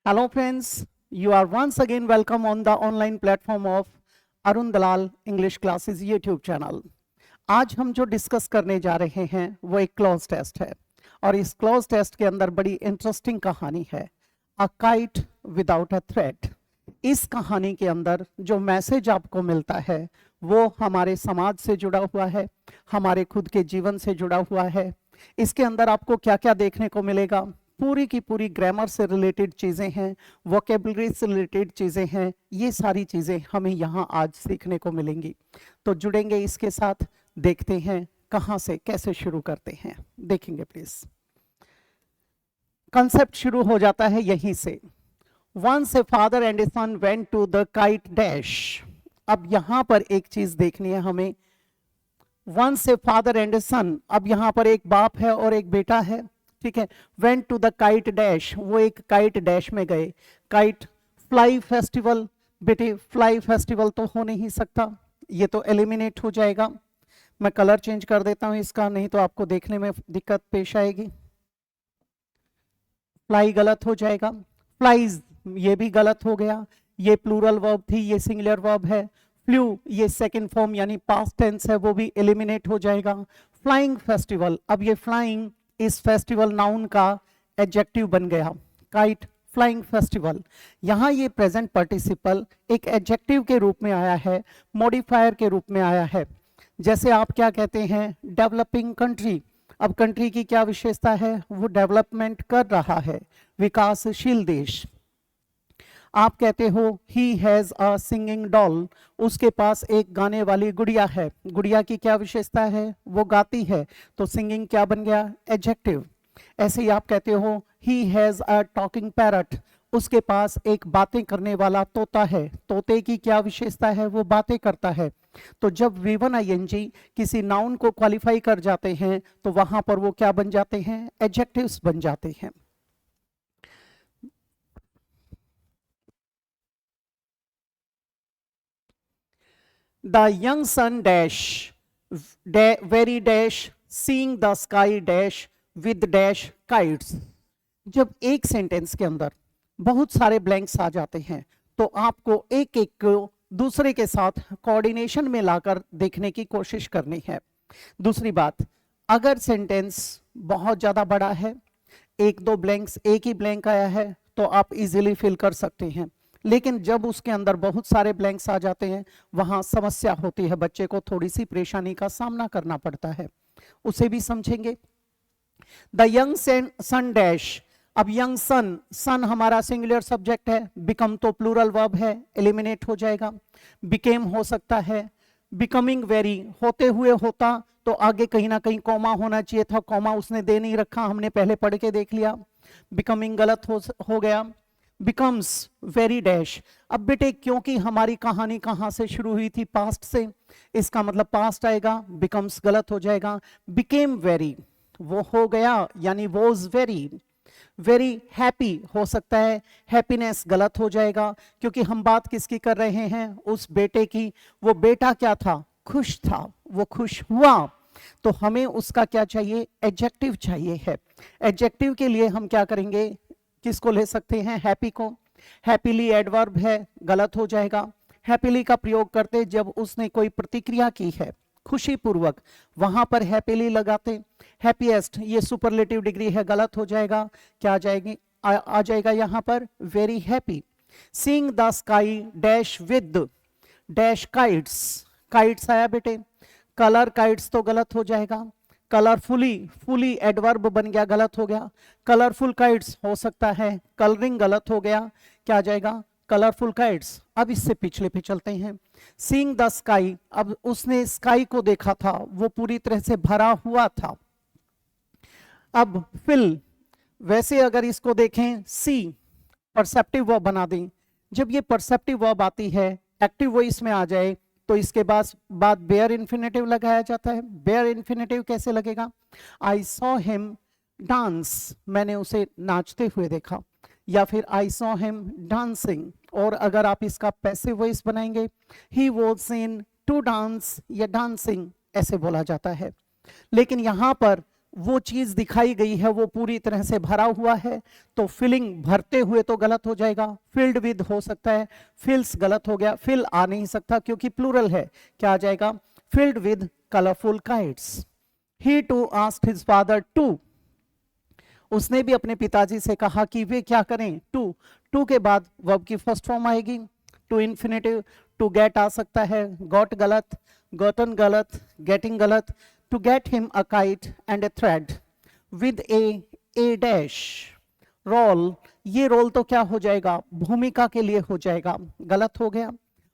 Hello friends, you are once again welcome on the online platform of Arun Dalal English classes YouTube channel. आज हम जो discuss करने जा रहे हैं वो एक क्लोज टेस्ट है और इस क्लोज टेस्ट के अंदर बड़ी इंटरेस्टिंग कहानी है, a kite without a thread. इस कहानी के अंदर जो मैसेज आपको मिलता है वो हमारे समाज से जुड़ा हुआ है, हमारे खुद के जीवन से जुड़ा हुआ है। इसके अंदर आपको क्या क्या देखने को मिलेगा, पूरी की पूरी ग्रामर से रिलेटेड चीज़ें हैं, वोकेबलरी से रिलेटेड चीज़ें हैं, ये सारी चीज़ें हमें यहाँ आज सीखने को मिलेंगी। तो जुड़ेंगे इसके साथ, देखते हैं कहाँ से कैसे शुरू करते हैं, देखेंगे प्लीज। कंसेप्ट शुरू हो जाता है यहीं से। Once a father and a son went to the kite dash। अब यहाँ पर एक चीज देखनी है हमें। Once a father and a son, अब यहाँ पर एक बाप है और एक बेटा है, ठीक है। Went to the kite dash, वो एक काइट डैश में गए। काइट फ्लाई फेस्टिवल, बेटे फ्लाई फेस्टिवल तो हो नहीं सकता, ये तो एलिमिनेट हो जाएगा। मैं कलर चेंज कर देता हूं इसका, नहीं तो आपको देखने में दिक्कत पेश आएगी। फ्लाई गलत हो जाएगा, फ्लाइज ये भी गलत हो गया। ये प्लूरल वर्ब थी, ये सिंगुलर वर्ब है। फ्लू ये सेकंड फॉर्म यानी पास्ट टेंस है, वो भी एलिमिनेट हो जाएगा। फ्लाइंग फेस्टिवल, अब ये फ्लाइंग इस फेस्टिवल नाउन का एडजेक्टिव बन गया। काइट फ्लाइंग फेस्टिवल, यहाँ ये प्रेजेंट पार्टिसिपल एक एडजेक्टिव के रूप में आया है, मॉडिफायर के रूप में आया है। जैसे आप क्या कहते हैं, डेवलपिंग कंट्री। अब कंट्री की क्या विशेषता है, वो डेवलपमेंट कर रहा है, विकासशील देश। आप कहते हो he has a singing doll, उसके पास एक गाने वाली गुड़िया है। गुड़िया की क्या विशेषता है, वो गाती है, तो सिंगिंग क्या बन गया, एडजेक्टिव। ऐसे ही आप कहते हो he has a talking parrot, उसके पास एक बातें करने वाला तोता है। तोते की क्या विशेषता है, वो बातें करता है। तो जब V1 ING किसी नाउन को क्वालिफाई कर जाते हैं तो वहां पर वो क्या बन जाते हैं, एडजेक्टिव्स बन जाते हैं। The young son dash, very dash, seeing the sky dash with dash kites। जब एक सेंटेंस के अंदर बहुत सारे ब्लैंक्स आ जाते हैं तो आपको एक एक को दूसरे के साथ कोऑर्डिनेशन में लाकर देखने की कोशिश करनी है। दूसरी बात, अगर सेंटेंस बहुत ज़्यादा बड़ा है, एक दो ब्लैंक्स, एक ही ब्लैंक आया है, तो आप इजीली फिल कर सकते हैं। लेकिन जब उसके अंदर बहुत सारे ब्लैंक्स आ जाते हैं वहां समस्या होती है, बच्चे को थोड़ी सी परेशानी का सामना करना पड़ता है, उसे भी समझेंगे। द यंग सन डैश, अब यंग सन, सन हमारा सिंगुलर सब्जेक्ट है, बिकम तो प्लूरल वर्ब है, एलिमिनेट हो जाएगा। बिकेम हो सकता है, बिकमिंग वेरी होते हुए होता, तो आगे कहीं ना कहीं कॉमा होना चाहिए था, कॉमा उसने दे नहीं रखा, हमने पहले पढ़ के देख लिया, बिकमिंग गलत हो गया। बिकम्स वेरी डैश, अब बेटे क्योंकि हमारी कहानी कहाँ से शुरू हुई थी, पास्ट से, इसका मतलब पास्ट आएगा, बिकम्स गलत हो जाएगा। बिकेम वेरी, वो हो गया यानी वॉज वेरी। वेरी हैप्पी हो सकता है, हैप्पीनेस गलत हो जाएगा, क्योंकि हम बात किसकी कर रहे हैं, उस बेटे की। वो बेटा क्या था, खुश था, वो खुश हुआ, तो हमें उसका क्या चाहिए, एडजेक्टिव चाहिए है। एडजेक्टिव के लिए हम क्या करेंगे, किसको ले सकते हैं, हैप्पी को। हैप्पीली एडवर्ब है, गलत हो जाएगा। हैप्पीली का प्रयोग करते जब उसने कोई प्रतिक्रिया की है खुशी पूर्वक, वहां पर हैप्पीली लगाते। हैप्पीएस्ट ये सुपरलेटिव डिग्री है, गलत हो जाएगा। क्या आ जाएगी, आ जाएगा यहाँ पर very happy. Seeing the sky dash with dash kites, kites आया बेटे। कलर काइट्स तो गलत हो जाएगा। कलरफुली, फुली एडवर्ब बन गया, गलत हो गया। कलरफुल काइट्स हो सकता है, कलरिंग गलत हो गया, क्या आ जाएगा, कलरफुल काइट्स। अब इससे पिछले पे चलते हैं। सीइंग द स्काई, अब उसने स्काई को देखा था, वो पूरी तरह से भरा हुआ था। अब फिल, वैसे अगर इसको देखें, सी परसेप्टिव वर्ब बना दें। जब ये परसेप्टिव वर्ब आती है, एक्टिव वॉइस में आ जाए, तो इसके बाद बेयर इन्फिनेटिव लगाया जाता है। बेयर इन्फिनेटिव कैसे लगेगा, आई सॉ हिम डांस, मैंने उसे नाचते हुए देखा, या फिर आई सॉ हिम डांसिंग। और अगर आप इसका पैसिव वॉइस बनाएंगे, he was seen to dance या डांसिंग, ऐसे बोला जाता है। लेकिन यहाँ पर वो चीज दिखाई गई है वो पूरी तरह से भरा हुआ है, तो फिलिंग भरते हुए तो गलत हो जाएगा। फिल्ड विद हो सकता है, फिल्स गलत हो गया, फिल आ नहीं सकता क्योंकि प्लूरल है, क्या आ जाएगा, filled with colourful kites. He too asked his father to, उसने भी अपने पिताजी से कहा कि वे क्या करें, टू। टू के बाद वर्ब की फर्स्ट फॉर्म आएगी, टू इन्फिनेटिव। टू गेट आ सकता है, गॉट गलत, गॉटन गलत, गेटिंग गलत। To get him a kite and a thread with a dash roll, ये रोल तो क्या हो जाएगा, भूमिका के लिए हो जाएगा, गलत हो गया।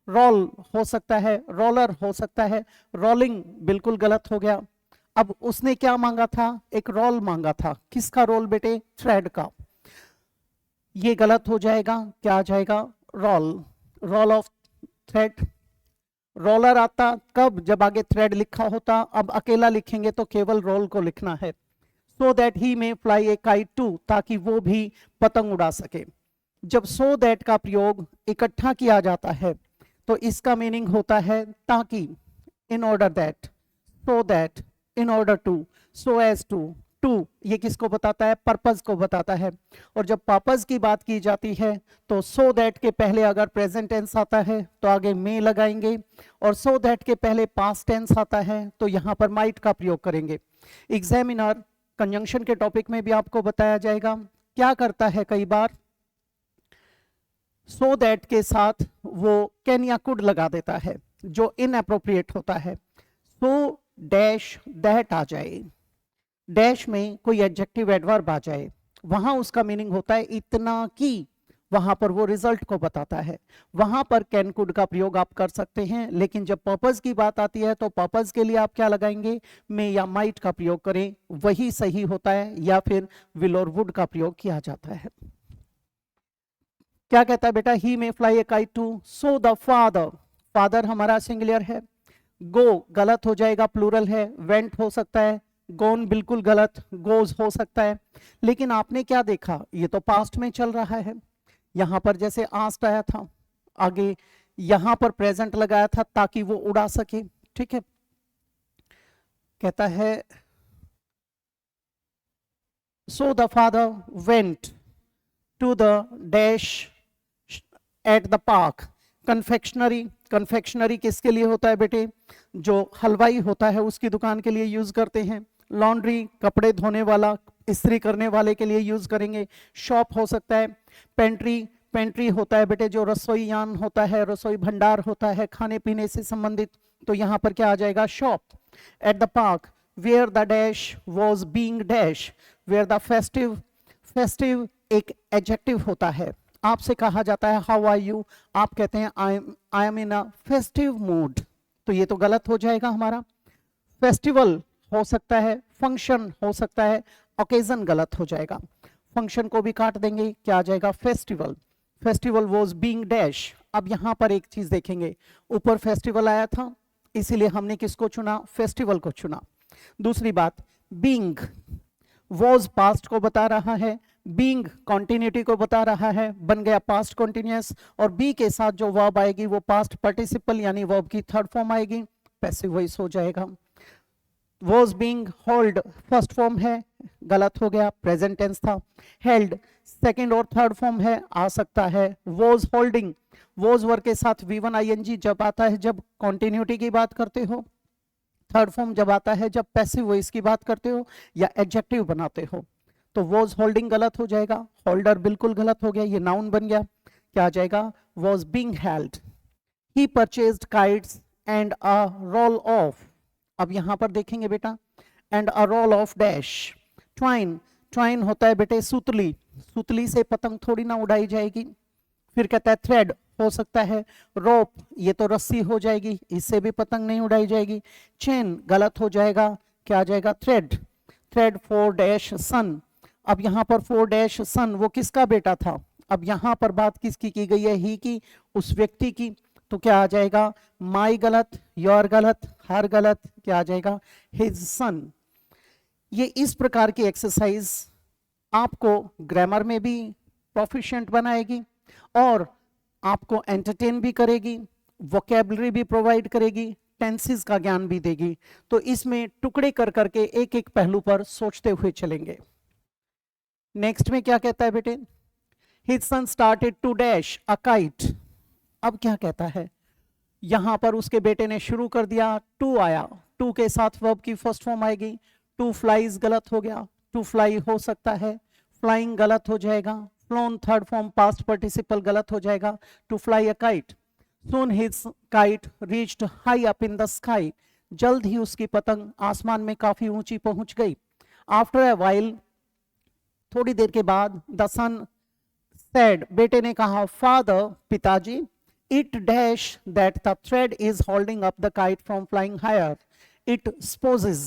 रोल हो सकता है, रोलर हो सकता है, रोलिंग बिल्कुल गलत हो गया। अब उसने क्या मांगा था, एक रोल मांगा था, किसका रोल बेटे, थ्रेड का, ये गलत हो जाएगा, क्या आ जाएगा, roll, roll of thread. Roller आता कब, जब आगे थ्रेड लिखा होता, अब अकेला लिखेंगे तो केवल रोल को लिखना है। सो दैट ही में फ्लाई ए काइट टू, ताकि वो भी पतंग उड़ा सके। जब सो दैट का प्रयोग इकट्ठा किया जाता है तो इसका मीनिंग होता है ताकि, in order that, so that, in order to, so as to. To ये किसको बताता है, पर्पस को बताता है। और जब पर्पस की बात की जाती है तो सो दैट के पहले अगर प्रेजेंट टेंस आता है तो आगे मे लगाएंगे, और सो दैट के पहले पास्ट टेंस आता है तो यहाँ पर माइट का प्रयोग करेंगे। एग्जामिनर कंजंक्शन के टॉपिक में भी आपको बताया जाएगा, क्या करता है कई बार, सो दैट के साथ वो कैन या कुड लगा देता है जो इनअप्रोप्रिएट होता है। सो डैश दैट आ जाए, डैश में कोई एडजेक्टिव एडवर्ब आ जाए, वहां उसका मीनिंग होता है इतना कि, वहां पर वो रिजल्ट को बताता है, वहां पर कैन कुड का प्रयोग आप कर सकते हैं। लेकिन जब पर्पस की बात आती है तो पर्पस के लिए आप क्या लगाएंगे, मे या माइट का प्रयोग करें, वही सही होता है, या फिर विल और वुड का प्रयोग किया जाता है। क्या कहता है बेटा, he may fly a kite too, so the father, father हमारा सिंगुलर है, गो गलत हो जाएगा, प्लूरल है, वेंट हो सकता है, गोन बिल्कुल गलत, गोज हो सकता है। लेकिन आपने क्या देखा, ये तो पास्ट में चल रहा है, यहां पर जैसे आस्ट आया था, आगे यहां पर प्रेजेंट लगाया था ताकि वो उड़ा सके, ठीक है। कहता है so the father went to the dash at the park. Confectionery, confectionery किसके लिए होता है बेटे, जो हलवाई होता है उसकी दुकान के लिए यूज करते हैं। लॉन्ड्री कपड़े धोने वाला, इस्त्री करने वाले के लिए यूज करेंगे। शॉप हो सकता है, पेंट्री, पेंट्री होता है बेटे जो रसोई यान होता है, रसोई भंडार होता है खाने पीने से संबंधित, तो यहाँ पर क्या आ जाएगा, shop. At the park where the dash was being dash, where the festive, festive एक एडजेक्टिव होता है, आपसे कहा जाता है हाउ आर यू, आप कहते हैं I am in a festive mood, तो ये तो गलत हो जाएगा हमारा। फेस्टिवल हो सकता है, फंक्शन हो सकता है, ओकेजन गलत हो जाएगा, फंक्शन को भी काट देंगे, क्या आ जाएगा, festival. Festival was being dash. अब यहां पर एक चीज देखेंगे, ऊपर फेस्टिवल आया था इसीलिए हमने किसको चुना, फेस्टिवल को चुना। दूसरी बात, बीइंग वॉज पास्ट को बता रहा है, बीइंग कॉन्टिन्यूटी को बता रहा है, बन गया पास्ट कॉन्टिन्यूअस, और बी के साथ जो वर्ब आएगी वो पास्ट पार्टिसिपल यानी वर्ब की थर्ड फॉर्म आएगी, पैसिव वॉइस हो जाएगा। Was being hold first form है, गलत हो गया, प्रेजेंट टेंस था। हेल्ड सेकंड और थर्ड फॉर्म है, आ सकता है। वॉज होल्डिंग, वॉज वर्ग के साथ V1 ING जब आता है जब कॉन्टिन्यूटी की बात करते हो, थर्ड फॉर्म जब आता है जब पैसिव वॉइस की बात करते हो या एडजेक्टिव बनाते हो। तो वॉज होल्डिंग गलत हो जाएगा, होल्डर बिल्कुल गलत हो गया, ये नाउन बन गया, क्या आ जाएगा, was being held. He purchased kites and a roll of, अब यहां पर देखेंगे बेटा, and a roll of dash twine, twine होता है बेटे सुतली, सुतली से पतंग थोड़ी ना उड़ाई जाएगी। फिर कहता है थ्रेड हो सकता है, रोप ये तो रस्सी हो जाएगी, इससे भी पतंग नहीं उड़ाई जाएगी। चेन गलत हो जाएगा, क्या आ जाएगा, थ्रेड। थ्रेड फोर डैश सन, अब यहां पर फोर डैश सन वो किसका बेटा था, अब यहां पर बात किसकी की गई है, ही की, उस व्यक्ति की, तो क्या आ जाएगा, माई गलत, योर गलत, हर गलत, क्या आ जाएगा, हिज सन। ये इस प्रकार की एक्सरसाइज आपको ग्रामर में भी प्रोफिशिएंट बनाएगी और आपको एंटरटेन भी करेगी, वोकैबुलरी भी प्रोवाइड करेगी, टेंसेस का ज्ञान भी देगी। तो इसमें टुकड़े कर करके एक एक पहलू पर सोचते हुए चलेंगे। नेक्स्ट में क्या कहता है बेटे, his son started to dash a kite. अब क्या कहता है, यहां पर उसके बेटे ने शुरू कर दिया, टू आया, टू के साथ वर्ब की फर्स्ट फॉर्म आएगी। टू फ्लाइज गलत हो गया, टू फ्लाई हो सकता है, फ्लाइंग गलत हो जाएगा, flown third form past participle गलत हो जाएगा, to fly a kite. Soon his kite reached high up in the sky. जल्द ही उसकी पतंग आसमान में काफी ऊंची पहुंच गई। After a while, थोड़ी देर के बाद, the son said, बेटे ने कहा, father, पिताजी, it dash that the thread is holding up the kite from flying higher. It supposes,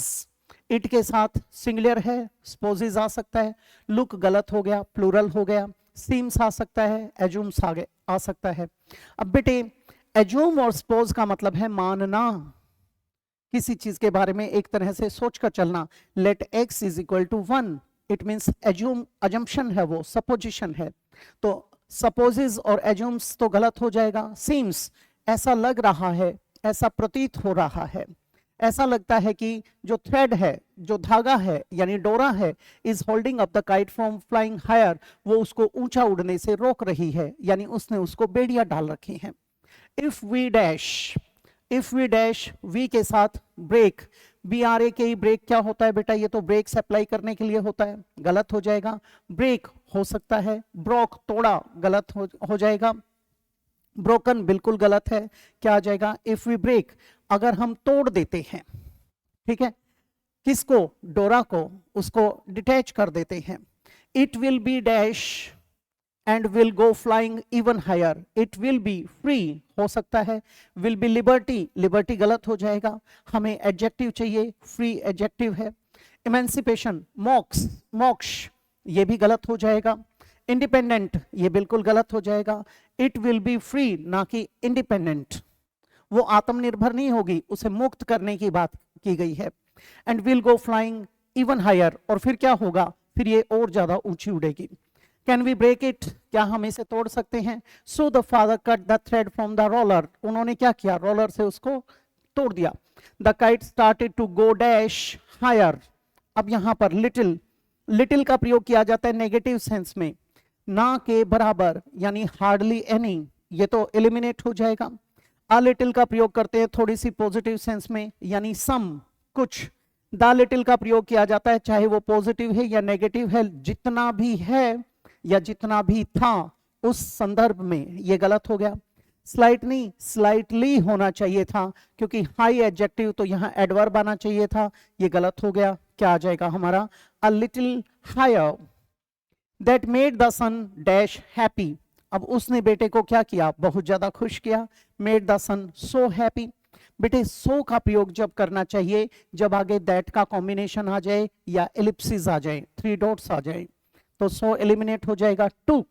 it के साथ सिंगुलर है, supposes आ सकता है, look गलत हो गया, प्लूरल हो गया, seems आ सकता है, assumes आ सकता है। अब बेटे एज्यूम और सपोज का मतलब है मानना, किसी चीज के बारे में एक तरह से सोचकर चलना। Let x is equal to 1, it means assume, assumption है वो, सपोजिशन है। तो सपोजेस और एज्यूम्स तो गलत हो जाएगा। सीम्स, ऐसा लग रहा है, ऐसा प्रतीत हो रहा है, ऐसा लगता है कि जो थ्रेड है, जो धागा है यानी डोरा है, is holding up the kite from flying higher, वो उसको ऊंचा उड़ने से रोक रही है, यानी उसने उसको बेड़ियां डाल रखी हैं। If we dash, if we dash, we के साथ ब्रेक, BRAK, ब्रेक क्या होता है बेटा, ये तो ब्रेक्स अप्लाई करने के लिए होता है, गलत हो जाएगा। ब्रेक हो सकता है, ब्रोक तोड़ा, गलत हो जाएगा। ब्रोकन बिल्कुल गलत है, क्या आ जाएगा, इफ वी ब्रेक, अगर हम तोड़ देते हैं, ठीक है, किसको, डोरा को, उसको डिटैच कर देते हैं। It will be dash and will go flying even higher, it will be free हो सकता है, विल बी लिबर्टी, लिबर्टी गलत हो जाएगा, हमें एडजेक्टिव चाहिए, फ्री एडजेक्टिव है। इमेंसिपेशन, मोक्स, मोक्ष, ये भी गलत हो जाएगा। इंडिपेंडेंट, ये बिल्कुल गलत हो जाएगा। इट विल बी फ्री, ना कि इंडिपेंडेंट, वो आत्मनिर्भर नहीं होगी, उसे मुक्त करने की बात की गई है। And will go flying even higher, और फिर क्या होगा, फिर ये और ज्यादा ऊंची उड़ेगी। कैन वी ब्रेक इट, क्या हम इसे तोड़ सकते हैं। So the father cut the thread from the roller, उन्होंने क्या किया, रोलर से उसको तोड़ दिया। The kite started to go dash higher. अब यहां पर लिटिल, लिटिल का प्रयोग किया जाता है नेगेटिव सेंस में, ना के बराबर, यानी हार्डली एनी, ये तो एलिमिनेट हो जाएगा। अ लिटिल का प्रयोग करते हैं थोड़ी सी पॉजिटिव सेंस में, यानी सम, कुछ। द लिटिल का प्रयोग किया जाता है चाहे वो पॉजिटिव है या नेगेटिव है, जितना भी है या जितना भी था उस संदर्भ में, ये गलत हो गया। स्लाइट नहीं, स्लाइटली होना चाहिए था, क्योंकि हाई एडजेक्टिव तो यहाँ एडवर्ब आना चाहिए था, ये गलत हो गया। क्या आ जाएगा हमारा, a little higher. That made the son dash happy, अब उसने बेटे को क्या किया, बहुत ज्यादा खुश किया। Made the son so happy, बेटे सो का प्रयोग जब करना चाहिए जब आगे दैट का कॉम्बिनेशन आ जाए या एलिप्सिस आ जाए, 3 डॉट्स आ जाए, तो सो एलिमिनेट हो जाएगा। टू,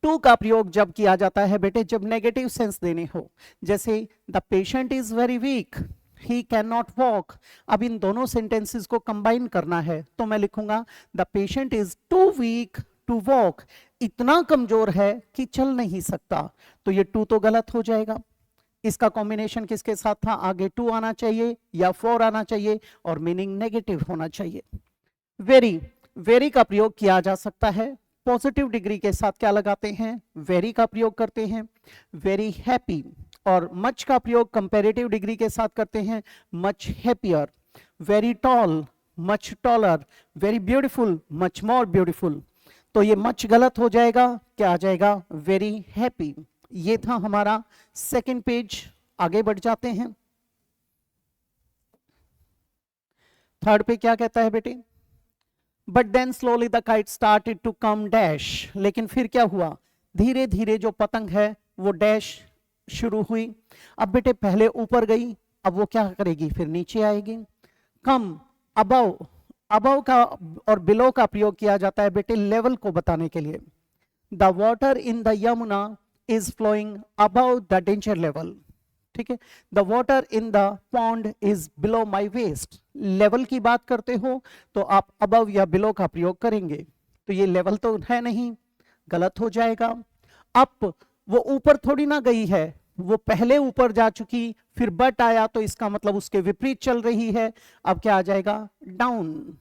टू का प्रयोग जब किया जाता है बेटे जब नेगेटिव सेंस देने हो, जैसे the patient is very weak, he can not walk. अब इन दोनों सेंटेंसेस को कंबाइन करना है तो मैं लिखूंगा the patient is too weak to walk, इतना कमजोर है कि चल नहीं सकता, तो ये टू तो गलत हो जाएगा। इसका कॉम्बिनेशन किसके साथ था, आगे टू आना चाहिए या फोर आना चाहिए और मीनिंग नेगेटिव होना चाहिए। वेरी, वेरी का प्रयोग किया जा सकता है पॉजिटिव डिग्री के साथ, क्या लगाते हैं, वेरी का प्रयोग करते हैं, वेरी हैप्पी। और मच का प्रयोग कंपैरेटिव डिग्री के साथ करते हैं, much happier. Very tall, much taller. Very beautiful, much more beautiful. तो ये मच गलत हो जाएगा, क्या आ जाएगा, वेरी हैप्पी। ये था हमारा सेकंड पेज, आगे बढ़ जाते हैं। थर्ड पे क्या कहता है बेटे, but then slowly the kite started to come dash, लेकिन फिर क्या हुआ, धीरे धीरे जो पतंग है वो डैश शुरू हुई। अब बेटे पहले ऊपर गई, अब वो क्या करेगी, फिर नीचे आएगी। कम, अबव, अबव का और बिलो का प्रयोग किया जाता है बेटे लेवल को बताने के लिए। The water in the Yamuna is flowing above the danger level, ठीक है। The water in the pond is below my waist, level की बात करते हो तो आप अबव या बिलो का प्रयोग करेंगे, तो ये लेवल तो है नहीं, गलत हो जाएगा। अप, वो ऊपर थोड़ी ना गई है, वो पहले ऊपर जा चुकी, फिर बट आया तो इसका मतलब उसके विपरीत चल रही है। अब क्या आ जाएगा, down.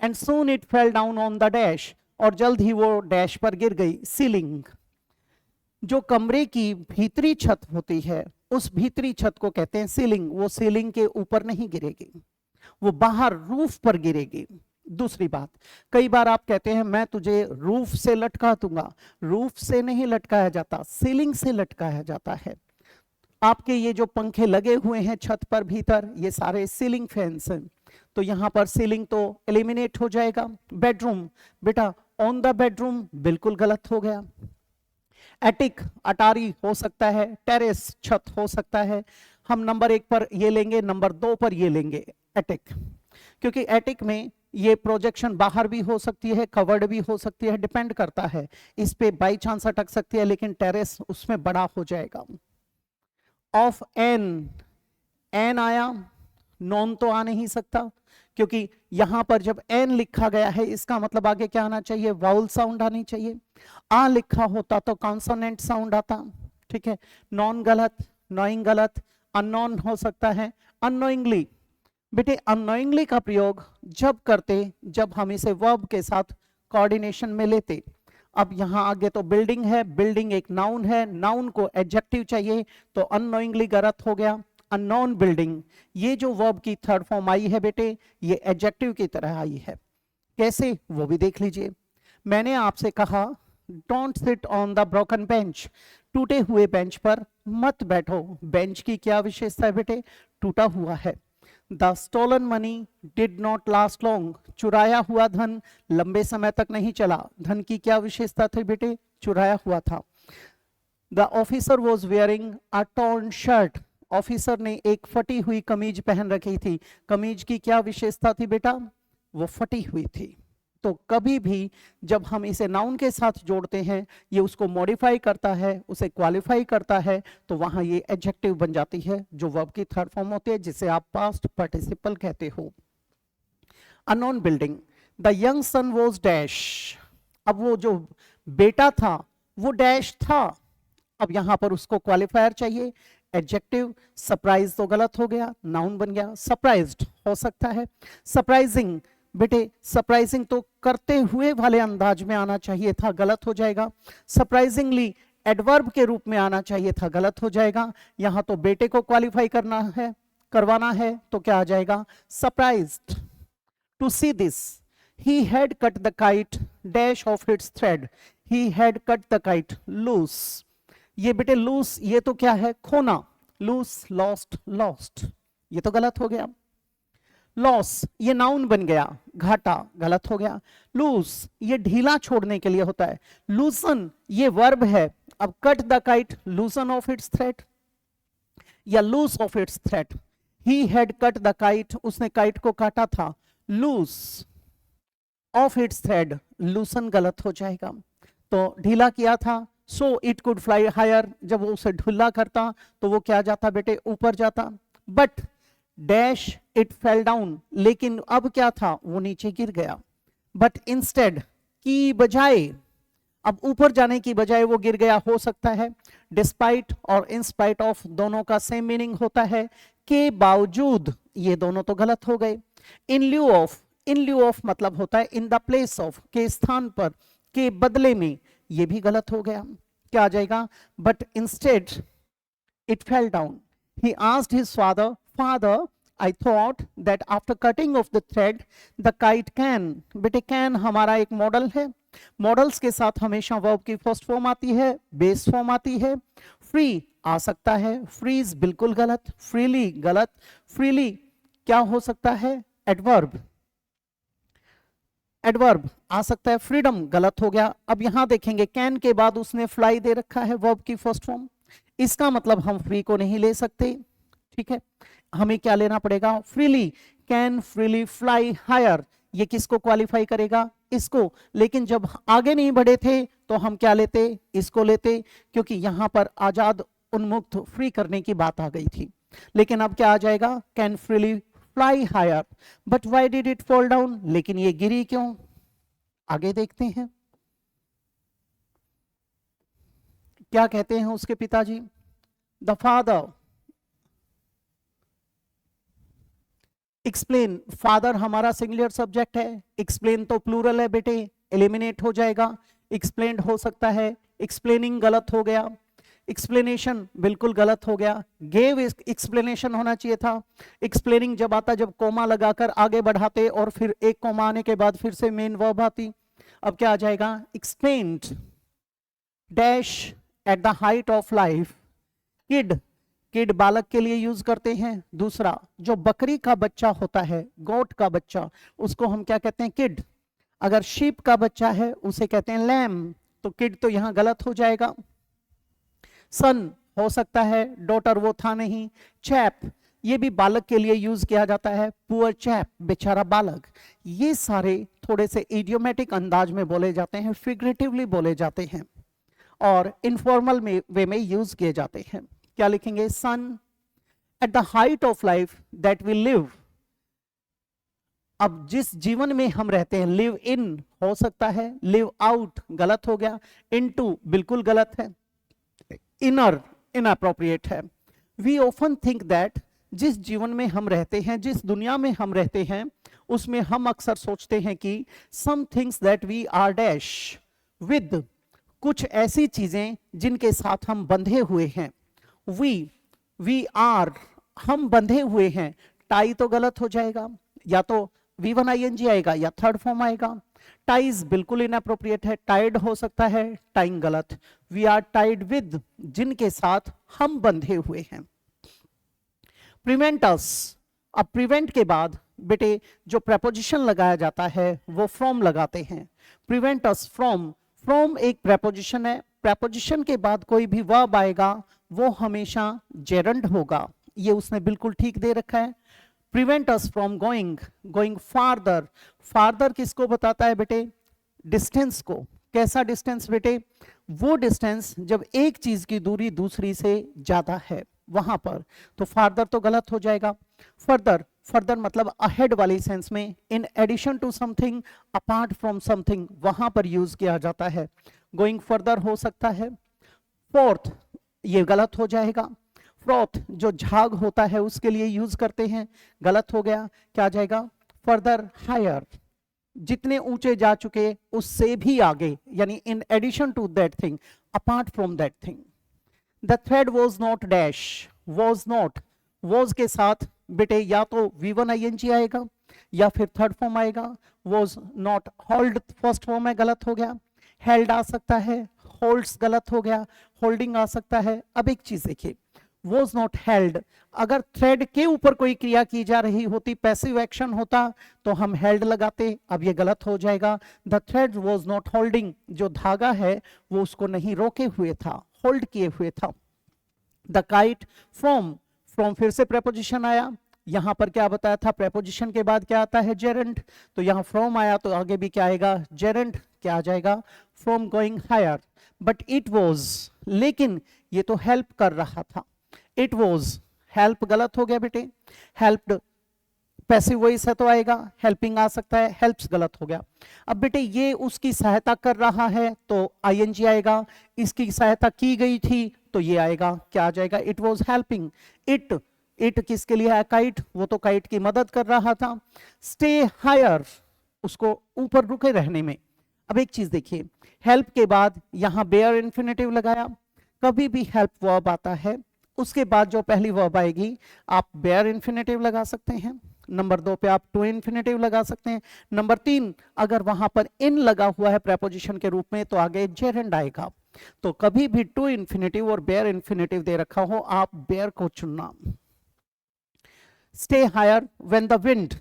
And soon it fell down on the dash, और जल्द ही वो डैश पर गिर गई। सीलिंग, जो कमरे की भीतरी छत होती है उस भीतरी छत को कहते हैं सीलिंग। वो सीलिंग के ऊपर नहीं गिरेगी, वो बाहर रूफ पर गिरेगी। दूसरी बात, कई बार आप कहते हैं मैं तुझे रूफ से लटका दूंगा। रूफ से नहीं लटकाया जाता, सीलिंग से लटकाया जाता है। आपके ये जो पंखे लगे हुए हैं छत पर भीतर, ये सारे सीलिंग फैंस हैं, तो यहां पर सीलिंग तो एलिमिनेट हो जाएगा। बेडरूम, बेटा ऑन द बेडरूम बिल्कुल गलत हो गया। एटिक, अटारी हो सकता है, टेरेस छत हो सकता है। हम नंबर 1 पर ये लेंगे, नंबर 2 पर ये लेंगे एटिक, क्योंकि एटिक में ये प्रोजेक्शन बाहर भी हो सकती है, कवर्ड भी हो सकती है, डिपेंड करता है, इस पे बाई चांस अटक सकती है, लेकिन टेरेस उसमें बड़ा हो जाएगा। ऑफ एन, एन आया, नॉन तो आ नहीं सकता, क्योंकि यहां पर जब एन लिखा गया है इसका मतलब आगे क्या आना चाहिए, वाउल साउंड आनी चाहिए। आ लिखा होता तो कॉन्सोनेंट साउंड आता, ठीक है। नॉन गलत, नोइंग गलत, अननोन हो सकता है, अननोइंगली। बेटे अननोइंगली का प्रयोग जब करते जब हम इसे वर्ब के साथ कोऑर्डिनेशन में लेते। अब यहां आगे तो बिल्डिंग है, बिल्डिंग एक नाउन है, नाउन को एडजेक्टिव चाहिए, तो अननोइंगली गलत हो गया। अननोन बिल्डिंग, ये जो वर्ब की थर्ड फॉर्म आई है बेटे, ये एडजेक्टिव की तरह आई है। कैसे, वो भी देख लीजिए। मैंने आपसे कहा don't sit on the broken bench, टूटे हुए बेंच पर मत बैठो। बेंच की क्या विशेषता है बेटे, टूटा हुआ है। The stolen money did not last long, चुराया हुआ धन लंबे समय तक नहीं चला। धन की क्या विशेषता थी बेटे, चुराया हुआ था। The officer was wearing a torn shirt, officer ने एक फटी हुई कमीज पहन रखी थी। कमीज की क्या विशेषता थी बेटा, वो फटी हुई थी। तो कभी भी जब हम इसे नाउन के साथ जोड़ते हैं, ये उसको मॉडिफाई करता है, उसे क्वालिफाई करता है, तो वहां ये एडजेक्टिव बन जाती है, जो वर्ब की थर्ड फॉर्म होती है, जिसे आप पास्ट पार्टिसिपल कहते हो। Unknown building, the young son was dash, अब वो जो बेटा था वो डैश था। अब यहां पर उसको क्वालिफायर चाहिए, एडजेक्टिव। सरप्राइज तो गलत हो गया, नाउन बन गया, सरप्राइज्ड हो सकता है। सरप्राइजिंग, बेटे सरप्राइजिंग तो करते हुए वाले अंदाज में आना चाहिए था, गलत हो जाएगा। सरप्राइजिंगली एडवर्ब के रूप में आना चाहिए था, गलत हो जाएगा। यहां तो बेटे को क्वालिफाई करवाना है, तो क्या आ जाएगा, surprised. To see this, he had cut the kite dash of its thread, he had cut the kite loose। ये बेटे लूस, ये तो क्या है, खोना। लूस, लॉस्ट, लॉस्ट, ये तो गलत हो गया। लॉस, ये नाउन बन गया, घाटा, गलत हो गया। लूस, ये ढीला छोड़ने के लिए होता है। लूसन, ये वर्ब है। अब cut the kite, loosen of its thread या loose of its thread. He had cut the kite, उसने काइट को काटा था। Loose of its thread, loosen गलत हो जाएगा, तो ढीला किया था। So it could fly higher, जब वो उसे ढीला करता तो वो क्या जाता बेटे, ऊपर जाता। But dash it fell down, लेकिन अब क्या था, वो नीचे गिर गया। बट इंस्टेड, की बजाय, अब ऊपर जाने की बजाय वो गिर गया, हो सकता है। डिस्पाइट और इंस्पाइट ऑफ दोनों का सेम मीनिंग होता है, के बावजूद, ये दोनों तो गलत हो गए। इन lieu of, in lieu of मतलब होता है इन द प्लेस ऑफ, के स्थान पर, के बदले में, ये भी गलत हो गया। क्या आ जाएगा, but instead it fell down, he asked his father, father I thought that after cutting of the thread the kite can. बेटे कैन हमारा एक मॉडल है, मॉडल्स के साथ हमेशा वर्ब की फर्स्ट फॉर्म आती है, बेस फॉर्म आती है। फ्री आ सकता है, फ्रीज बिल्कुल गलत, फ्रीली गलत। फ्रीली क्या हो सकता है, एडवर्ब, एडवर्ब आ सकता है। फ्रीडम गलत हो गया। अब यहां देखेंगे कैन के बाद उसने फ्लाई दे रखा है, वर्ब की फर्स्ट फॉर्म, इसका मतलब हम फ्री को नहीं ले सकते, ठीक है। हमें क्या लेना पड़ेगा, freely. Can freely fly higher, ये किसको क्वालिफाई करेगा, इसको। लेकिन जब आगे नहीं बढ़े थे तो हम क्या लेते, इसको लेते, क्योंकि यहां पर आजाद उन्मुक्त फ्री करने की बात आ गई थी। लेकिन अब क्या आ जाएगा, can freely fly higher. But why did it fall down, लेकिन ये गिरी क्यों, आगे देखते हैं। क्या कहते हैं उसके पिताजी, द फादर, एक्सप्लेन, फादर हमारा सिंगुलर सब्जेक्ट है, एक्सप्लेन तो प्लूरल है बेटे, एलिमिनेट हो जाएगा, एक्सप्लेन्ड हो सकता है, एक्सप्लेनिंग गलत हो गया, एक्सप्लेनेशन बिल्कुल गलत हो गया, गेव एक्सप्लेनेशन होना चाहिए था, एक्सप्लेनिंग जब आता जब कोमा लगाकर आगे बढ़ाते और फिर एक कोमा आने के बाद फिर से मेन वर्ब आती। अब क्या आ जाएगा, explained dash at the height of life, kid, kid बालक के लिए यूज करते हैं। दूसरा, जो बकरी का बच्चा होता है, गोट का बच्चा, उसको हम क्या कहते हैं, किड। अगर शीप का बच्चा है उसे कहते हैं लैम, तो किड तो यहां गलत हो जाएगा। सन हो सकता है, डॉटर वो था नहीं। चैप, ये भी बालक के लिए यूज किया जाता है, पुअर चैप, बेचारा बालक। ये सारे थोड़े से इडियोमेटिक अंदाज में बोले जाते हैं, फिगरेटिवली बोले जाते हैं और इनफॉर्मल वे में यूज किए जाते हैं। क्या लिखेंगे, sun at the height of life that we live. अब जिस जीवन में हम रहते हैं, लिव इन हो सकता है, लिव आउट गलत हो गया, इनटू बिल्कुल गलत है, इनर इनअप्रोप्रिएट है। वी ऑफन थिंक दैट, जिस जीवन में हम रहते हैं, जिस दुनिया में हम रहते हैं, उसमें हम अक्सर सोचते हैं कि some things that we are dash with, कुछ ऐसी चीजें जिनके साथ हम बंधे हुए हैं। वी आर, हम बंधे हुए हैं, टाई तो गलत हो जाएगा, या तो V1 ING आएगा या थर्ड फॉर्म आएगा। टाइज बिल्कुल इनअप्रोप्रिएट है, टाइड हो सकता है, टाइंग गलत। वी आर टाइड विद, जिनके साथ हम बंधे हुए हैं। प्रिवेंट अस, अब प्रिवेंट के बाद बेटे जो प्रेपोजिशन लगाया जाता है वो फ्रॉम लगाते हैं। प्रिवेंट अस फ्रॉम, फ्रॉम एक प्रेपोजिशन है, प्रेपोजिशन के बाद कोई भी वर्ब आएगा वो हमेशा जेरंड होगा, ये उसने बिल्कुल ठीक दे रखा है। Prevent us from going, going farther, farther किसको बताता है बेटे, डिस्टेंस को। कैसा डिस्टेंस बेटे, वो डिस्टेंस जब एक चीज की दूरी दूसरी से ज्यादा है वहां पर, तो फार्दर तो गलत हो जाएगा। फर्दर, फर्दर मतलब अहेड वाली सेंस में, in addition to something, apart from something, वहां पर यूज किया जाता है, गोइंग फर्दर हो सकता है। फोर्थ, ये गलत हो जाएगा। फ्रॉथ जो झाग होता है उसके लिए यूज करते हैं, गलत हो गया। क्या आ जाएगा, फर्दर हायर, जितने ऊंचे जा चुके उससे भी आगे, यानी in addition to that thing, apart from that thing. The thread was not dash, was not, was के साथ बेटे या तो V1 ING आएगा या फिर थर्ड फॉर्म आएगा। Was not, hold first form है, गलत हो गया। हेल्ड आ सकता है, होल्ड्स गलत हो गया, होल्डिंग आ सकता है। अब एक चीज देखिए, was not held, अगर थ्रेड के ऊपर कोई क्रिया की जा रही होती, पैसिव एक्शन होता, तो हम held लगाते, अब ये गलत हो जाएगा। the thread was not holding, जो धागा है वो उसको नहीं रोके हुए था, होल्ड किए हुए था। the kite, from, from फिर से preposition आया, यहां पर क्या बताया था, preposition के बाद क्या आता है, gerund, तो यहां from आया तो आगे भी क्या आएगा, gerund। क्या आ जाएगा, from going higher, but it was, लेकिन ये तो help कर रहा था। इट वॉज, हेल्प गलत हो गया बेटे, हेल्प्ड पैसिव वॉइस है तो आएगा, हेल्पिंग आ सकता है, हेल्प्स गलत हो गया। अब बेटे ये उसकी सहायता कर रहा है तो ING आएगा, इसकी सहायता की गई थी तो ये आएगा, क्या आ जाएगा, it was helping. It, it किसके लिए है, काइट, वो तो काइट की मदद कर रहा था। स्टे हायर, उसको ऊपर रुके रहने में। अब एक चीज देखिए, हेल्प के बाद यहां बेयर इन्फिनेटिव लगाया, कभी भी हेल्प वर्ब आता है उसके बाद जो पहली वर्ब आएगी आप बेयर इन्फिनेटिव लगा सकते हैं। नंबर 2 पे आप टू इन्फिनेटिव लगा सकते हैं। नंबर 3, अगर वहां पर इन लगा हुआ है प्रेपोजिशन के रूप में तो आगे जेरंड आएगा। तो कभी भी टू इन्फिनेटिव और बेयर इन्फिनेटिव दे रखा हो आप बेयर को चुनना। Stay higher when the wind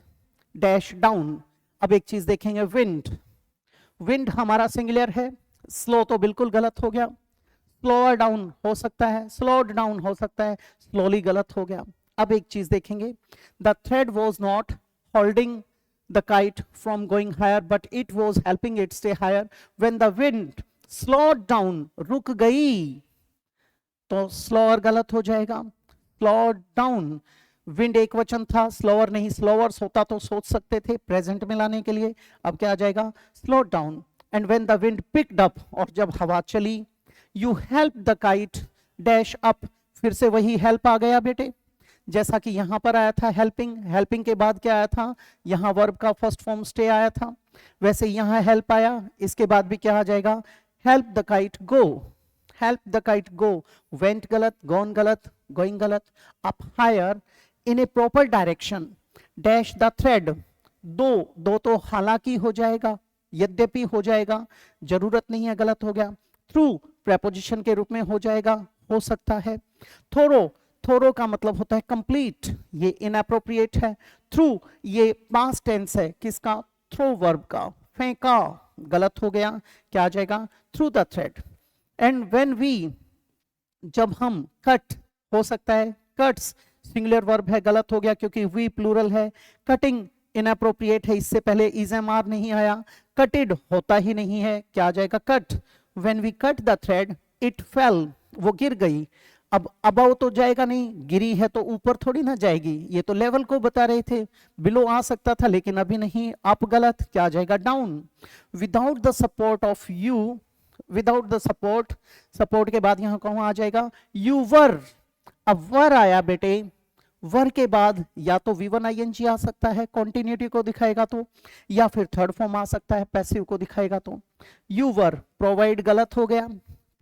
dash down. अब एक चीज देखेंगे, विंड, विंड हमारा सिंगुलर है, स्लो तो बिल्कुल गलत हो गया। स्लोअर डाउन हो सकता है, स्लोड डाउन हो सकता है, स्लोली गलत हो गया। अब एक चीज देखेंगे, the thread was not holding the kite from going higher but it was helping it stay higher. When the wind slowed down, रुक गई, तो स्लोअर गलत हो जाएगा। स्लोड डाउन, विंड एक वचन था, स्लोअर नहीं, स्लोअर्स होता तो सोच सकते थे प्रेजेंट में लाने के लिए। अब क्या आ जाएगा, slow down. And when the wind picked up, और जब हवा चली, you help the kite dash up, फिर से वही हेल्प आ गया बेटे, जैसा कि यहां पर आया था हेल्पिंग, हेल्पिंग के बाद क्या आया था, यहां वर्ब का फर्स्ट फॉर्म स्टे आया था, वैसे यहां हेल्प आया, इसके बाद भी क्या आ जाएगा, help the kite go, help the kite go, went गलत, गॉन गलत, गोइंग गलत, up higher in a proper direction, dash the thread, though तो हालांकि हो जाएगा, यद्यपि हो जाएगा, जरूरत नहीं है, गलत हो गया, थ्रू प्रेपोजिशन के रूप में हो जाएगा, हो सकता है, थोरो, थोरो का मतलब होता है कंप्लीट, ये इनअप्रोप्रिएट है, थ्रू ये पास्ट टेंस है किसका, थ्रो वर्ब का, फेंका, गलत हो गया, क्या आ जाएगा, through the thread, and when we, जब हम, कट हो सकता है, कट्स सिंगुलर वर्ब है, गलत हो गया क्योंकि वी प्लूरल है, कटिंग इनअप्रोप्रिएट है, इससे पहले इज एम आर नहीं आया, कटेड होता ही नहीं है, क्या आ जाएगा, cut, when we cut the thread it fell, वो गिर गई, अब अबव तो जाएगा नहीं, गिरी है तो ऊपर थोड़ी ना जाएगी, ये तो लेवल को बता रहे थे, बिलो आ सकता था लेकिन अभी नहीं, अप गलत, क्या आ जाएगा, down, without the support of you, without the support, support के बाद यहां कौन आ जाएगा, यू वर, अब वर आया बेटे, वर के बाद या तो V1 ING आ सकता है कॉन्टिन्यूटी को दिखाएगा तो, या फिर थर्ड फॉर्म आ सकता है पैसिव को दिखाएगा तो, यू वर, प्रोवाइड गलत हो गया,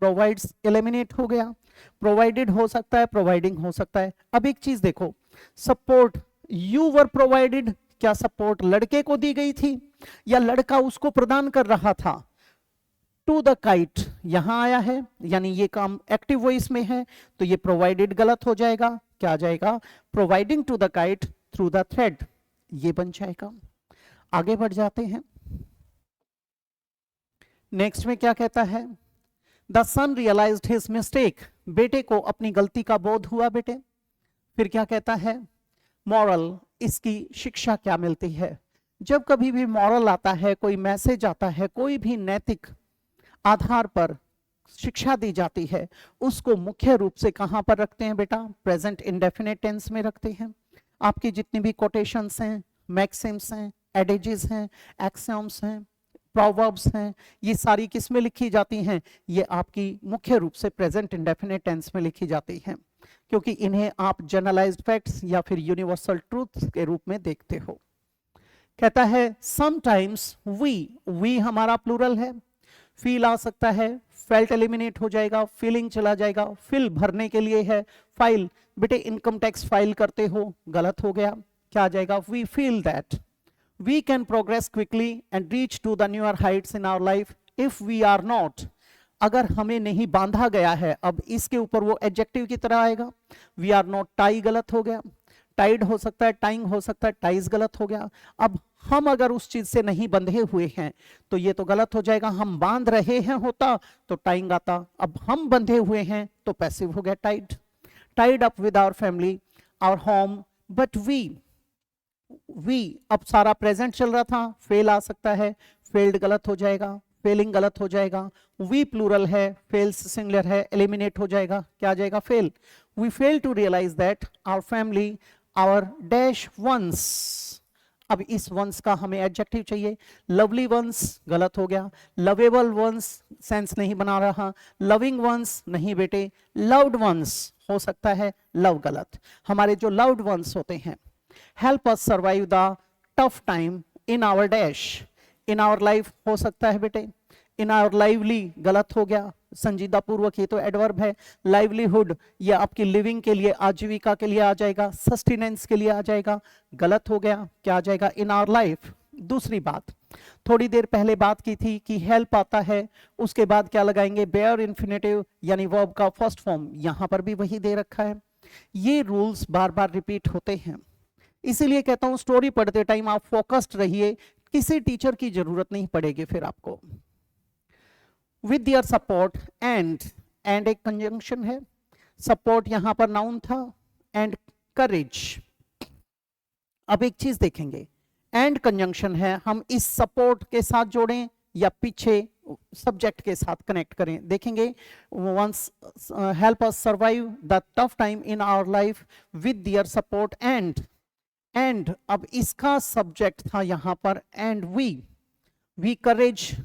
प्रोवाइड्स एलिमिनेट हो गया, प्रोवाइडेड हो सकता है, प्रोवाइडिंग हो सकता है, अब एक चीज देखो, सपोर्ट, यू वर प्रोवाइडेड, क्या सपोर्ट लड़के को दी गई थी या लड़का उसको प्रदान कर रहा था, टू द काइट यहां आया है, यानी ये काम एक्टिव वॉइस में है, तो ये प्रोवाइडेड गलत हो जाएगा, क्या आ जाएगा, providing to the kite through the thread, ये बन जाएगा। आगे बढ़ जाते हैं, नेक्स्ट में क्या कहता है, the son realised his mistake, बेटे को अपनी गलती का बोध हुआ बेटे, फिर क्या कहता है, मॉरल, इसकी शिक्षा क्या मिलती है, जब कभी भी मॉरल आता है, कोई मैसेज आता है, कोई भी नैतिक आधार पर शिक्षा दी जाती है, उसको मुख्य रूप से कहां पर रखते हैं बेटा, प्रेजेंट इंडेफिनिट टेंस में रखते हैं। आपकी जितनी भी कोटेशंस हैं, मैक्सिम्स हैं, एडेजेस हैं, एक्सियोम्स हैं, प्रोवर्ब्स हैं, ये सारी किस में लिखी जाती हैं, ये आपकी मुख्य रूप से प्रेजेंट इंडेफिनिट टेंस में लिखी जाती हैं, क्योंकि इन्हें आप जनरलाइज्ड फैक्ट्स या फिर यूनिवर्सल ट्रूथ्स के रूप में देखते हो। कहता है समटाइम्स वी हमारा प्लूरल है, फील आ सकता है, फेल्ट एलिमिनेट हो जाएगा, फीलिंग चला जाएगा, फिल भरने के लिए है, फाइल, बेटे इनकम टैक्स फाइल करते हो, गलत हो गया, क्या आ जाएगा, we feel that we can progress quickly and reach to the newer heights in our life if we are not, अगर हमें नहीं बांधा गया है, अब इसके ऊपर वो एडजेक्टिव की तरह आएगा, वी आर नॉट टाई, गलत हो गया, टाइड हो सकता है, टाइंग हो सकता है, टाइज गलत हो गया, अब हम अगर उस चीज से नहीं बंधे हुए हैं तो ये तो गलत हो जाएगा, हम बांध रहे हैं होता तो टाइंग आता, अब हम बंधे हुए हैं तो पैसिव हो गया, tied, tied up with our family our home, but we अब सारा प्रेजेंट चल रहा था, फेल आ सकता है, फेल्ड गलत हो जाएगा, फेलिंग गलत हो जाएगा, वी प्लूरल है, फेल्स सिंगुलर है, एलिमिनेट हो जाएगा, क्या आ जाएगा, fail, we fail to realise that our family our dash ones, अब इस वंस का हमें एडजेक्टिव चाहिए, लवली वंस गलत हो गया, लवेबल वंस सेंस नहीं बना रहा, लविंग वंस नहीं बेटे, लव्ड वंस हो सकता है, लव गलत, हमारे जो लव्ड वंस होते हैं, help us survive the tough time in our dash, in our life हो सकता है बेटे, इन आवर लाइवली गलत हो गया, संजीदा पूर्वक ये तो एडवर्ब है, लाइवलीहुड ये आपकी लिविंग के लिए, आजीविका के लिए आ जाएगा, सस्टेनेंस के लिए आ जाएगा, गलत हो गया, क्या आ जाएगा, इन आवर लाइफ। दूसरी बात, थोड़ी देर पहले बात की थी कि हेल्प आता है, उसके बाद क्या लगाएंगे, बेयर इन्फिनेटिव यानी वर्ब का फर्स्ट फॉर्म, यहां पर भी वही दे रखा है, ये रूल्स बार बार रिपीट होते हैं, इसीलिए कहता हूं स्टोरी पढ़ते टाइम आप फोकस्ड रहिए, किसी टीचर की जरूरत नहीं पड़ेगी फिर आपको। विद देयर सपोर्ट एंड एक कंजंक्शन है, सपोर्ट यहां पर नाउन था, एंड करेज, अब एक चीज देखेंगे, एंड कंजंक्शन है, हम इस सपोर्ट के साथ जोड़ें या पीछे सब्जेक्ट के साथ कनेक्ट करें, देखेंगे, ones help us survive the tough time in our life with their support and अब इसका सब्जेक्ट था यहां पर, and we courage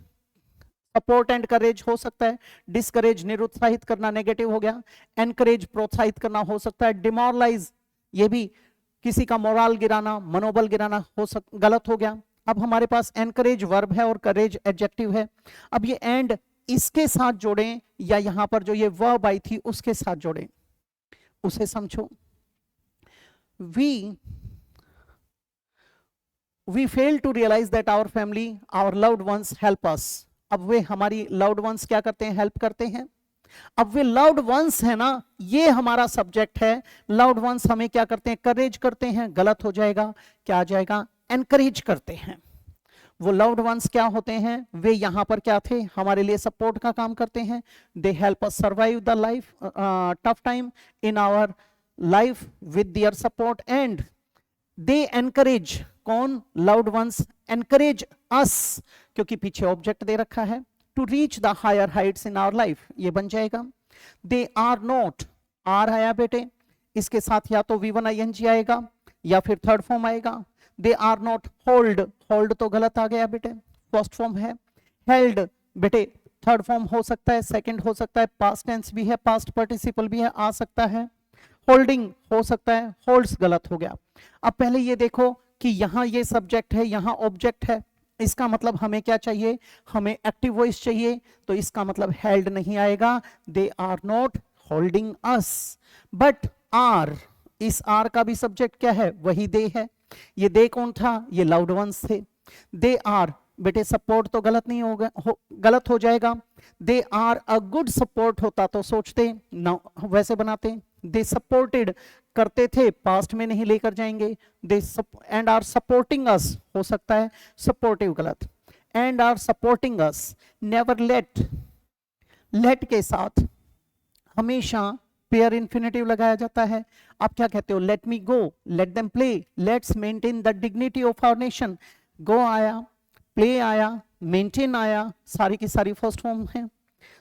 support and courage हो सकता है, डिस्करेज निरुत्साहित करना नेगेटिव हो गया, एनकरेज प्रोत्साहित करना हो सकता है, डिमोरलाइज ये भी किसी का मोरल गिराना, मनोबल गिराना गलत हो गया। अब हमारे पास एनकरेज वर्ब है और करेज एडजेक्टिव है। अब ये एंड इसके साथ जोड़ें या यहां पर जो ये वर्ब आई थी उसके साथ जोड़ें, उसे समझो। we fail to realize that our family, our loved ones help us। अब वे हमारी loved ones क्या करते हैं, हेल्प करते हैं। अब वे loved ones है ना, ये हमारा सब्जेक्ट है। loved ones हमें क्या करते हैं, करेज करते हैं, गलत हो जाएगा, क्या आ जाएगा, एनकरेज करते हैं। वो loved ones क्या होते हैं, वे यहां पर क्या थे, हमारे लिए सपोर्ट का काम करते हैं। They help us survive the life tough time in our life with their support and they encourage, कौन, loved ones एनकरेज अस, क्योंकि पीछे ऑब्जेक्ट दे रखा है, to reach the higher heights in our life, ये बन जाएगा। दे आर नॉट, आर आया बेटे, इसके साथ या तो V1 ING आएगा या फिर थर्ड फॉर्म आएगा। They are not hold, hold तो गलत आ गया बेटे, फर्स्ट फॉर्म है। हेल्ड बेटे थर्ड फॉर्म हो सकता है, सेकंड हो सकता है, पास्ट टेंस भी है, पास्ट पार्टिसिपल भी है, आ सकता है। होल्डिंग हो सकता है, होल्ड्स गलत हो गया। अब पहले ये देखो कि यहां ये सब्जेक्ट है, यहां ऑब्जेक्ट है, इसका मतलब हमें क्या चाहिए, हमें एक्टिव वॉइस चाहिए, तो इसका मतलब हेल्ड नहीं आएगा। They are not holding us, but are, इस आर का भी सब्जेक्ट क्या है, वही दे है। ये दे कौन था, ये लाउड वंस थे। दे आर बेटे सपोर्ट तो गलत नहीं होगा, गलत हो जाएगा। They are a good support होता तो सोचते ना, वैसे बनाते। दे सपोर्टेड करते थे, पास्ट में नहीं लेकर जाएंगे। They and are supporting us हो सकता है, सपोर्टिव गलत। And are supporting us, never let, let के साथ हमेशा पेयर इन्फिनेटिव लगाया जाता है। आप क्या कहते हो, let me go, let them play, let's maintain the dignity of our nation. Go आया, प्ले आया, मेंटेन आया, सारी की सारी फर्स्ट फॉर्म है।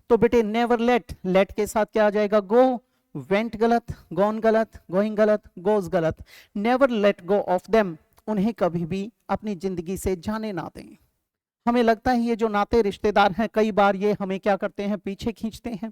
तो बेटे नेवर लेट, लेट के साथ क्या आ जाएगा, गो, वेंट गलत, गॉन गलत, गोइंग गलत, गोज गलत। Never let go of them, उन्हें कभी भी अपनी जिंदगी से जाने ना दें। हमें लगता है ये जो नाते रिश्तेदार हैं, कई बार ये हमें क्या करते हैं, पीछे खींचते हैं।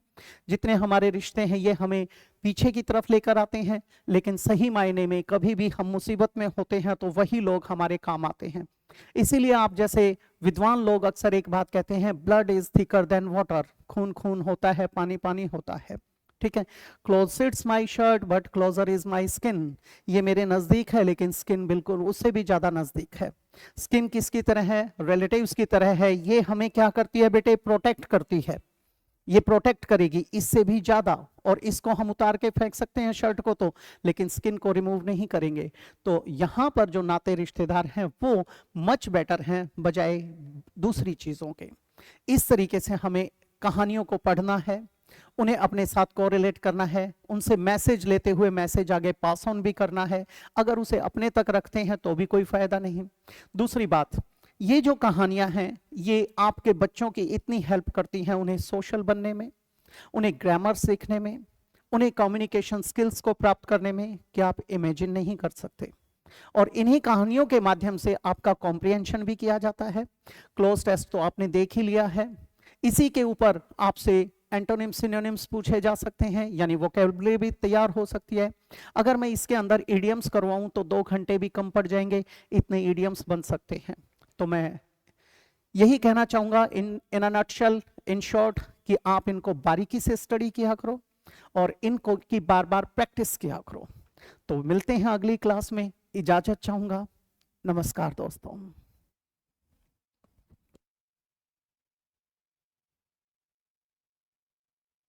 जितने हमारे रिश्ते हैं ये हमें पीछे की तरफ लेकर आते हैं, लेकिन सही मायने में कभी भी हम मुसीबत में होते हैं तो वही लोग हमारे काम आते हैं। इसीलिए आप जैसे विद्वान लोग अक्सर एक बात कहते हैं, blood is thicker than water, खून खून होता है, पानी पानी होता है। ठीक है, close sits my shirt but closer is my skin, ये मेरे नजदीक है लेकिन स्किन बिल्कुल उससे भी ज्यादा नजदीक है। स्किन किसकी तरह है, रिलेटिव्स की तरह है। ये हमें क्या करती है बेटे, प्रोटेक्ट करती है, ये प्रोटेक्ट करेगी इससे भी ज्यादा। और इसको हम उतार के फेंक सकते हैं शर्ट को तो, लेकिन स्किन को रिमूव नहीं करेंगे। तो यहाँ पर जो नाते रिश्तेदार हैं वो मच बेटर हैं बजाय दूसरी चीजों के। इस तरीके से हमें कहानियों को पढ़ना है, उन्हें अपने साथ कोरिलेट करना है, उनसे मैसेज लेते हुए मैसेज आगे पास ऑन भी करना है। अगर उसे अपने तक रखते हैं तो भी कोई फायदा नहीं। दूसरी बात, ये जो कहानियां हैं ये आपके बच्चों की इतनी हेल्प करती हैं उन्हें सोशल बनने में, उन्हें ग्रामर सीखने में, उन्हें कम्युनिकेशन स्किल्स को प्राप्त करने में, कि आप इमेजिन नहीं कर सकते। और इन्हीं कहानियों के माध्यम से आपका कॉम्प्रिहेंशन भी किया जाता है। क्लोज टेस्ट तो आपने देख ही लिया है। इसी के ऊपर आपसे एंटोनिम सिनोनिम्स पूछे जा सकते हैं, यानी वोकैबुलरी भी तैयार हो सकती है। अगर मैं इसके अंदर इडियम्स करवाऊं तो 2 घंटे भी कम पड़ जाएंगे, इतने इडियम्स बन सकते हैं। तो मैं यही कहना चाहूंगा इन अ नटशेल, इन शॉर्ट, कि आप इनको बारीकी से स्टडी किया करो और इनको की बार बार प्रैक्टिस किया करो। तो मिलते हैं अगली क्लास में, इजाजत चाहूंगा। नमस्कार दोस्तों।